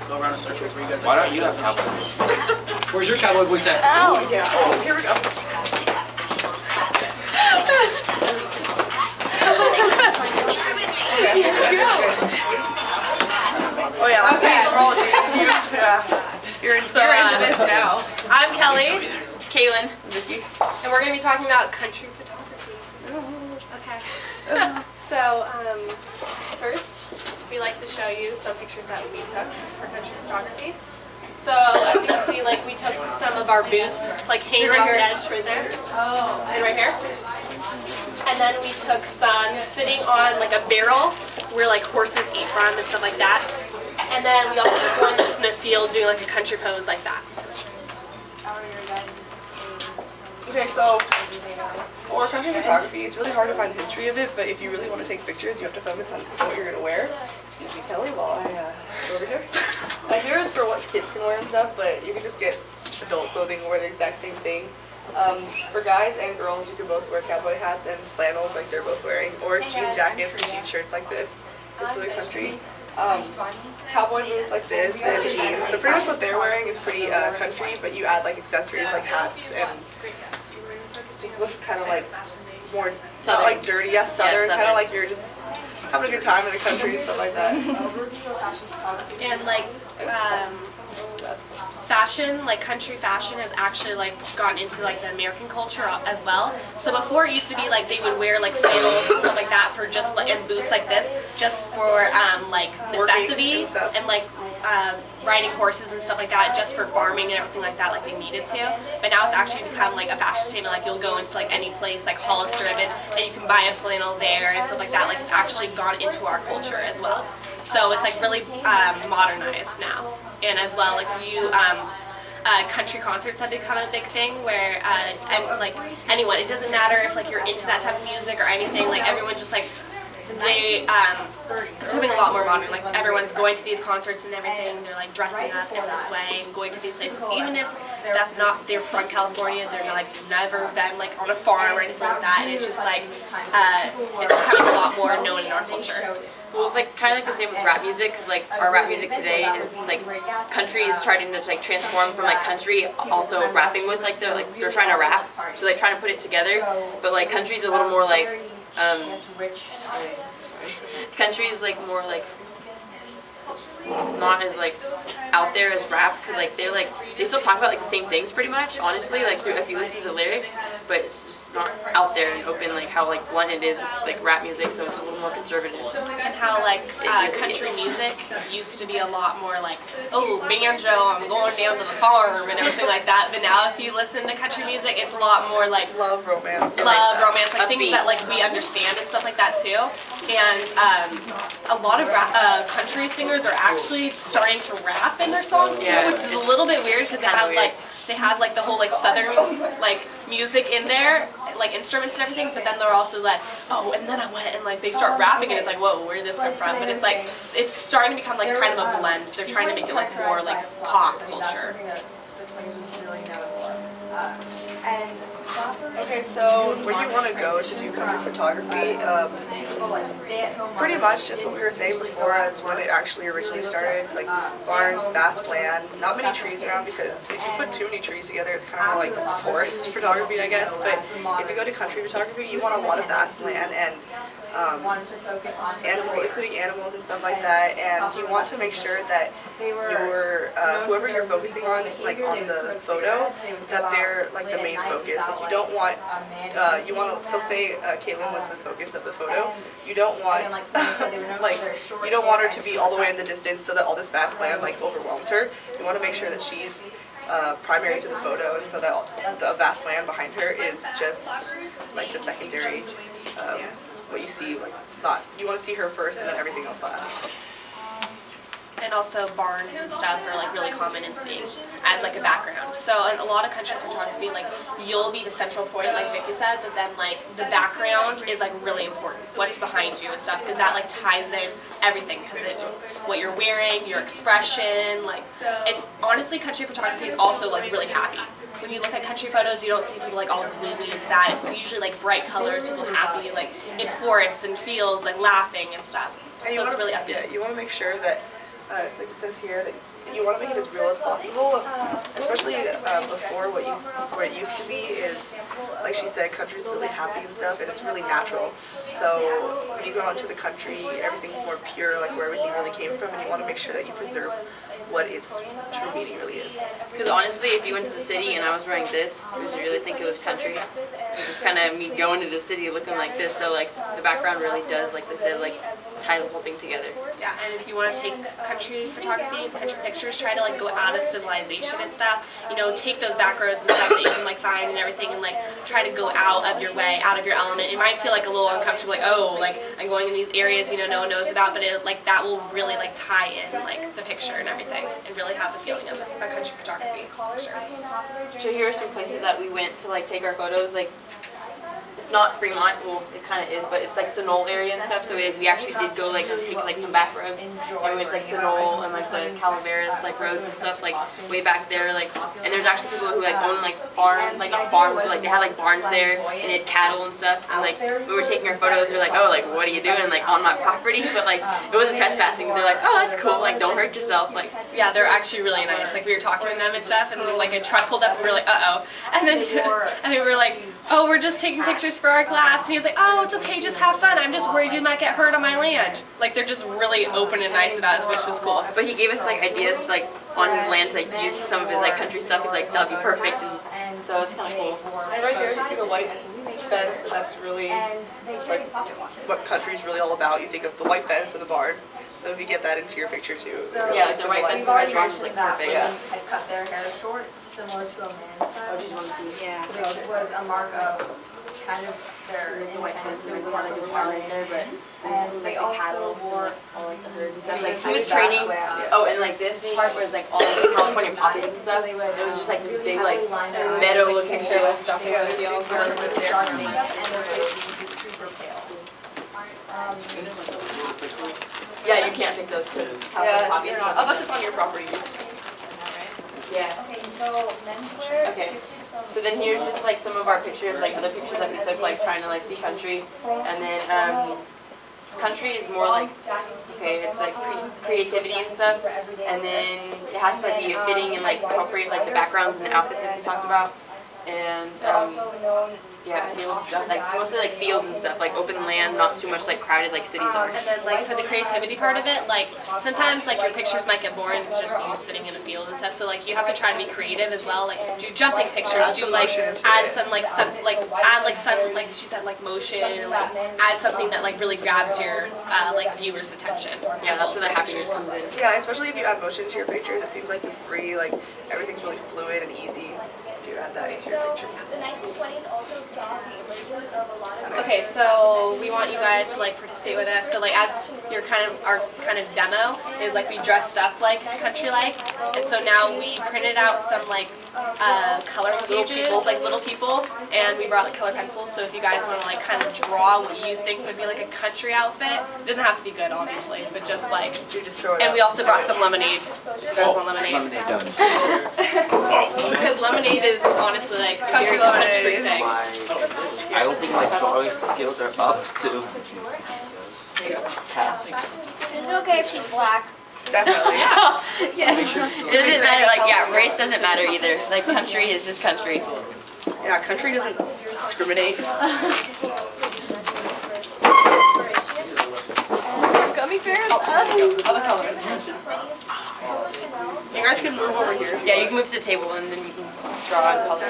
go around a circle for you guys. Why don't you have cowboy boots? Where's your cowboy boots at? Oh, yeah. Oh, here we go. Oh yeah, okay. You're into this now. I'm Kelly, Kaylin, Vicky. and we're going to be talking about country photography. Okay. So, first, we like to show you some pictures that we took for country photography. So, as you can see, like we took some of our booths, like hanging on the edge right there, and right here. And then we took some sitting on like a barrel where like horses eat from and stuff like that. And then we also took one just in a field doing like a country pose like that. Okay, so for country photography, it's really hard to find the history of it, but if you really want to take pictures, you have to focus on what you're going to wear. Excuse me, Kelly, while I go over here. Here is for what kids can wear and stuff, but you can just get adult clothing and wear the exact same thing. For guys and girls, you can both wear cowboy hats and flannels like they're both wearing, or jean jackets and jean shirts like this. This for the country. Cowboy boots like this and jeans. So pretty much what they're wearing is pretty country, but you add like accessories like hats and just look kind of like more, not like dirty, yes, southern, kind of like you're just having a good time in the country and stuff like that. And like fashion, like country fashion has actually like gotten into like the American culture as well. So before it used to be like they would wear like flannels and stuff like that for just like, and boots like this just for like necessity and like riding horses and stuff like that, just for farming and everything like that, like they needed to. But now it's actually become like a fashion statement. Like you'll go into like any place like Hollister and you can buy a flannel there and stuff like that. Like it's actually gone into our culture as well. So it's like really modernized now. And as well, like you, country concerts have become a big thing where, like anyone, it doesn't matter if like you're into that type of music or anything. Like everyone just like they, it's becoming a lot more modern. Like everyone's going to these concerts and everything. They're like dressing up in this way and going to these places, even if that's not they're from California. They're not, like never been like on a farm or anything like that. And it's just like it's becoming a lot more known in our culture. Well, it's like kind of like the same with rap music, because like our rap music today is like country is trying to like transform from like country also rapping with like they're trying to rap, so like trying to put it together. But like country's a little more like country's like more like not as like out there as rap, because like they still talk about like the same things pretty much, honestly, like if you listen to the lyrics, but it's just not out there and open like how like blunt it is with like rap music, so it's a little more conservative. And how like country music used to be a lot more like, oh, banjo, I'm going down to the farm and everything like that. But now if you listen to country music, it's a lot more like love, romance, like things that like we understand and stuff like that too. And a lot of country singers are actually starting to rap in their songs too, which is a little bit weird because they have like the whole like southern like music in there, like instruments and everything, but then they're also like, oh, and then I went and like they start rapping and it's like, whoa, where did this come from? But it's like it's starting to become like kind of a blend. They're trying to make it like more like pop culture. Okay, so where you want to go to do country photography, pretty much just what we were saying before as when it actually originally started, like barns, vast land, not many trees around, because if you put too many trees together it's kind of more like forest photography, I guess. But if you go to country photography, you want a lot of vast land and including animals and stuff like that, and you want to make sure that your whoever you're focusing on, like on the photo, that they're like the main focus. Like you don't want you want to, so say Caitlin was the focus of the photo. You don't want like you don't want her to be all the way in the distance so that all this vast land like overwhelms her. You want to make sure that she's primary to the photo, and so that the vast land behind her is just like the secondary. What you see, like not, you want to see her first and then everything else last. And also barns and stuff are like really common in seeing as like a background. So in a lot of country photography, like you'll be the central point, like Vicky said, but then like the background is like really important. What's behind you and stuff, because that like ties in everything. Because what you're wearing, your expression, like it's honestly country photography is also like really happy. When you look at country photos, you don't see people like all gloomy and sad. It's usually like bright colors, people happy, like in forests and fields, like laughing and stuff. So it's really upbeat. Yeah, you want to make sure that It's like it says here that you want to make it as real as possible, especially before what it used to be is, like she said, country's really happy and stuff, and it's really natural. So when you go out into the country, everything's more pure, like where everything really came from, and you want to make sure that you preserve what its true meaning really is. Because honestly, if you went to the city and I was wearing this, would you really think it was country? It's just kind of me going to the city looking like this, so like the background really does, like they said, like tie the whole thing together. Yeah, and if you want to take country photography, country pictures, try to like go out of civilization and stuff. You know, take those back roads and stuff that you can like find and everything, and like try to go out of your way, out of your element. It might feel like a little uncomfortable, like oh, like I'm going in these areas no one knows about, but it like that will really like tie in like the picture and everything, and really have the feeling of a country photography. So here are some places that we went to like take our photos. Like it's not Fremont, well it kind of is, but it's like Sonol area and stuff. So we actually did go like and take like some back roads. And we went to like Sonol and like the Calaveras like roads and stuff like way back there. Like and there's actually people who like own like farms, like not farms, but like they had like barns there and they had cattle and stuff. And like we were taking our photos, they're like, oh, like what are you doing like on my property? But like it wasn't trespassing. They're like, oh, that's cool. Like don't hurt yourself. Like yeah, they're actually really nice. Like we were talking to them and stuff, and like a truck pulled up and we were like, uh oh, and then we were like, oh, we're just taking pictures for our class. And he was like, oh, it's okay, just have fun. I'm just worried you might get hurt on my land. Like they're just really open and nice about it, which was cool. But he gave us like ideas like on his land to like use some of his like country stuff. He's like, that'll be perfect. And so it's kind of cool. And right here you see the white fence, and that's really like what country's really all about. You think of the white fence and the barn. So if you get that into your picture too. Yeah, like the white fence and the barn is like perfect. Had cut their hair short, similar to a man's style. I just want to see. Yeah. Which was a mark of kind of their The white fence. independence. There was a lot of good farm in there, but And they also wore all like the herds and stuff. Like he was training. Oh, and like this part was like all the California poppies and stuff. It was just like this big like meadow looking Picture of us jumping over the fields. dark makeup, and their face was super pale. Yeah, you can't pick those two. Yeah, Poppies. unless it's on your property. Yeah. Okay, so menswear. Okay. So then here's just like some of our pictures, like other pictures that we took, like trying to like be country, and then country is more like okay, it's like creativity and stuff, and then it has to like be fitting and like appropriate like the backgrounds and the outfits that we talked about, and yeah, fields stuff, like mostly like fields and stuff, like open land, not too much like crowded like cities are. And then like for the creativity part of it, like sometimes like your pictures might get boring just you sitting in a field and stuff. So like you have to try to be creative as well. Like do jumping pictures, do like add some she said like motion, and like add something that like really grabs your like viewer's attention. Yeah, that's where the happiness comes in. Yeah, especially if you add motion to your pictures, it seems like you're free, like everything's really fluid and easy if you add that into your pictures. The 1920s also saw the emergence of a lot of Okay, so we want you guys to like participate with us. So like as your our kind of demo is like we dressed up like country like, and so now we printed out some like coloring pages, like little people, and we brought like color pencils. So if you guys want to like kind of draw what you think would be like a country outfit, it doesn't have to be good obviously, but just like. You just throw it And out. we also brought some lemonade. You guys want lemonade? Lemonade done. Because lemonade is honestly like a very country thing. I don't think my drawing skills are up to task. It's okay if she's black. Definitely. Yes. It doesn't matter, like yeah, race doesn't matter either. Like country is just country. Yeah, country doesn't discriminate. Gummy bears? Other colors. You guys can move over here. Yeah, you can move to the table and then you can draw and color.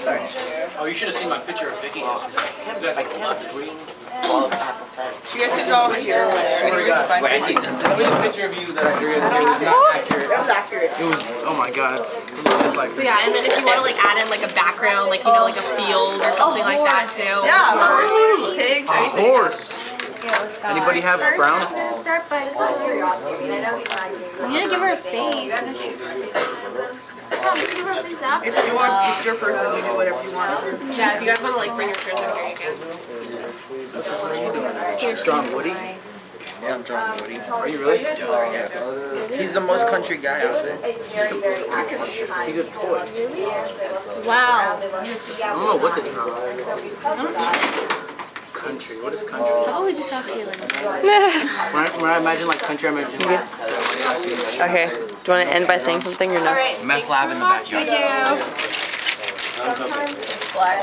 Sorry. Oh, you should have seen my picture of Vicky yesterday. I can't green ball of apple cider. So you guys can draw over here. Swear to God, Randy, the picture of you that I drew yesterday was not accurate. That was accurate. It was, oh my God. Just like So yeah, and then if you want to like add in like a background, like you know, like a field or something like that too. Yeah, pigs, a anything. horse. Anybody have brown? Start by just out of curiosity. You need to give her a face. Give her a face after. If you want, it's your person. You do whatever you want. Yeah, if you guys want to like bring your chairs over here, you can. John Woody? Yeah, I'm John Moody. Are you really? Yeah. He's the most country guy out there. He's a toy. Wow. I don't know what the genre. Country. What is country? How about we just talk Halen? When I imagine like country, I imagine like. Okay. Do you want to end by saying something or no? Meth lab in the backyard. Thank you. Sometimes it's black.